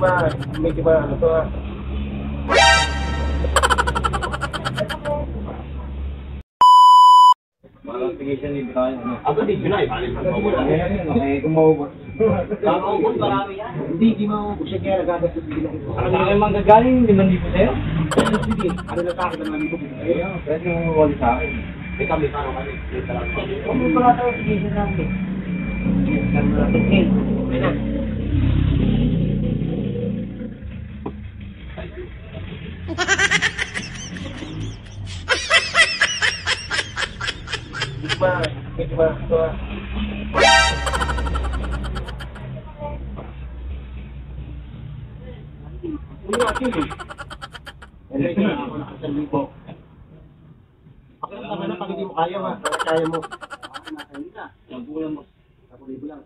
medyo ba, ano to ah. Mga application ni Brian, ano? Ako din, yun ay, balik mo. Okay, kumawag. Kakaubos marami yan. Hindi maubos siya kaya nagagastos din ako. Ano na yung manggagaling, 5,000 sa'yo? Sige, ano na sa akin naman ito? Ayun, pwede mo mawali sa akin. May kami, paano kami? May talaga. Kung mo pala ito, application namin. May na. Medyo ba, ito ah. Hindi natin eh. Hindi na ako nakasalbi po. Ako lang naman na pag hindi mo kaya ha. Kaya mo. Ako nakasalbi na. Yung bulan mo. 1,000 lang.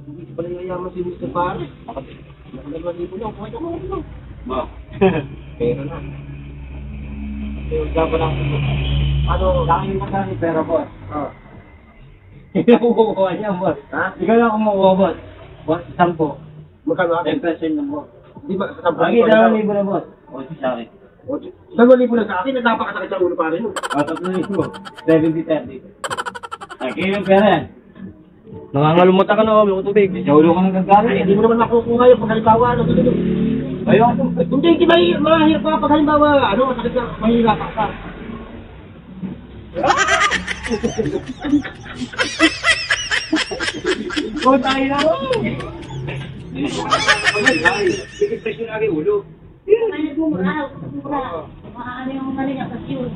Hindi pala yayaman si Mr. Paris. 2,000 lang. Kaya mo lang. Ba? Pero na. Yung gaba lang ito. Ano? Laki yung magkano ni pera, boss. Ah. Ikaw kumukuha niya, boss. Ha? Ikaw lang kumukuha, boss. Boss, 10. Magkano akin? 10% ng boss. Di ba? Sa Lagi, 2,000 na, boss. O, sa akin. 2,000 lang sa akin. Napakasakit sa ulo pa rin. O, 3,000. 70-30. Ay, kayo yung pera yan. Nangangalumutan ka na kami ng tubig. Sa ulo ka nang Ay, gagaling. hindi mo naman makukuha yung pag halimbawa. Ano, ganito. Ayun. Hindi mahirap ka pag halimbawa. Ano, masakit ka. Mahirap ka. O, tayo na. Sige, presyo lagi ulo. Ano yung mura? Ano yung mali niya kasi yun?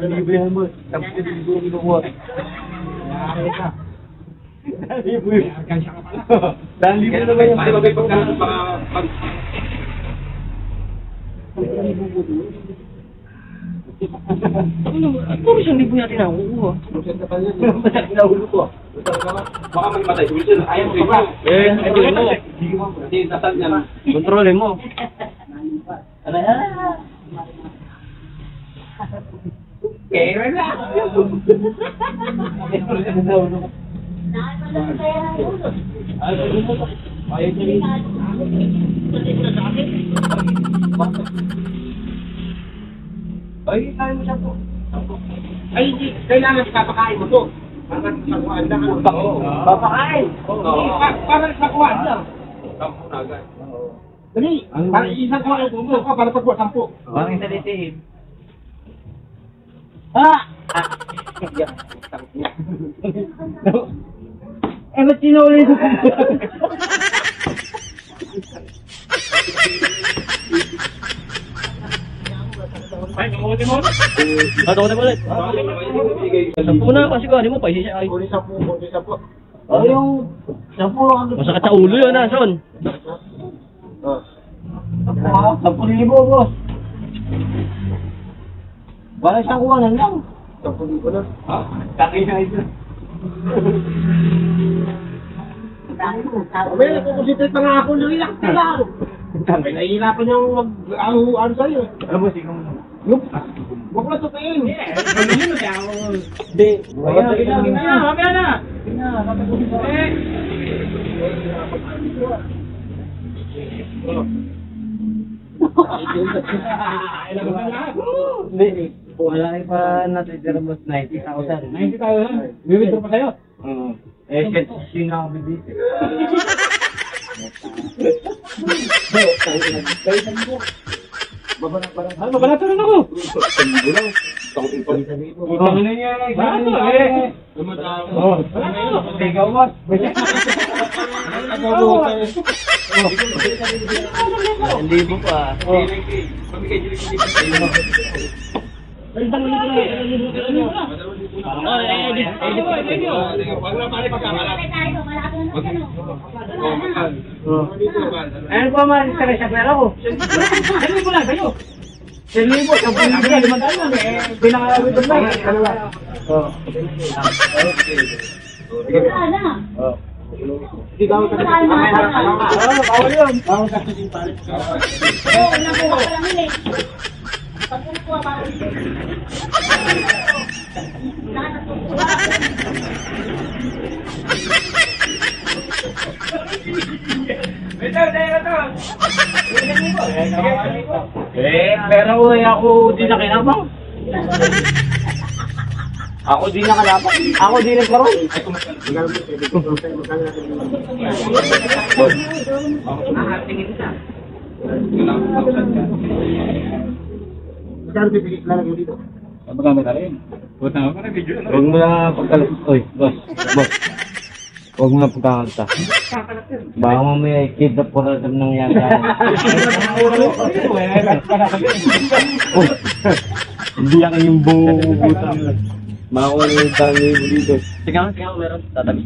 Libre yan, boss. Tapos yung libre yung kinukuha. Libre. Dahil libre naman yung Malagay pagkakas mga pag... Puro 1,000 natin nakukuha. Masakit na ulo ko. Baka magmatay. Ayaw mo ba? Kontrolin mo. Hindi, nasal niya na. Kontrolin mo. Ano yan? Kaya na. Ay, tayo mo siya po. Ay, hindi. Kailangan papakain mo to. Para sa kuhaan lang. Papakain! Para sa kuhaan lang. 10 na agad. Dali. Para isang kuhaan mo. Para sa kuhaan 10. Parang sa litihin. Ah! Eh, ba't sinuli ito? Ay, kamutin mo. Ato ko na ulit. 10 na kasi kung ano mo, paisi siya. Ay, Uli 10. Oh, yung... Sampo lang. masakit sa ulo yun, Son. Oh. 10,000, boss. Bala isang kuwanan lang. 10,000 na. Ha? Taki na ito. May nagkukonsentrate pa nga ako. Relax ka lang. May nahihirapan yung mag-ano sa'yo. Alam mo, sigaw mo. Yung, huwag mo sukain. Hindi. Ayan, mamaya na. Hindi. Wala pa natitira mo 90,000. 90,000? Bibidro pa sa'yo? Eh, sino ako bibisi? Mabalata rin ako. Utang na niya. Balato eh. Oh, ikaw mo. Ang libo pa. Ano pa man sa pera ko? Ano mo lang kayo? Silibo, sa buwan niya, 5 lang eh. Pinakawit ko lang. Wala na. Hindi daw kasi Bawal yun. bawal kasi yung palit. Oo, nakuha pa lang yun eh. Pag nakuha pa lang yun. Nakatutuwa. Pero ako di nakinabang. Ako di nakalabang. Ako di nagkaroon. Magkano pipigit lang yung dito? Huwag mo na pagkalas. Oy, boss. Huwag mo na pagkakalta. Baka mamaya kidnap ko na ng yata. Hindi ako yung butang. Makakuha na yung tangi mo dito. Sige, meron. Tatabi.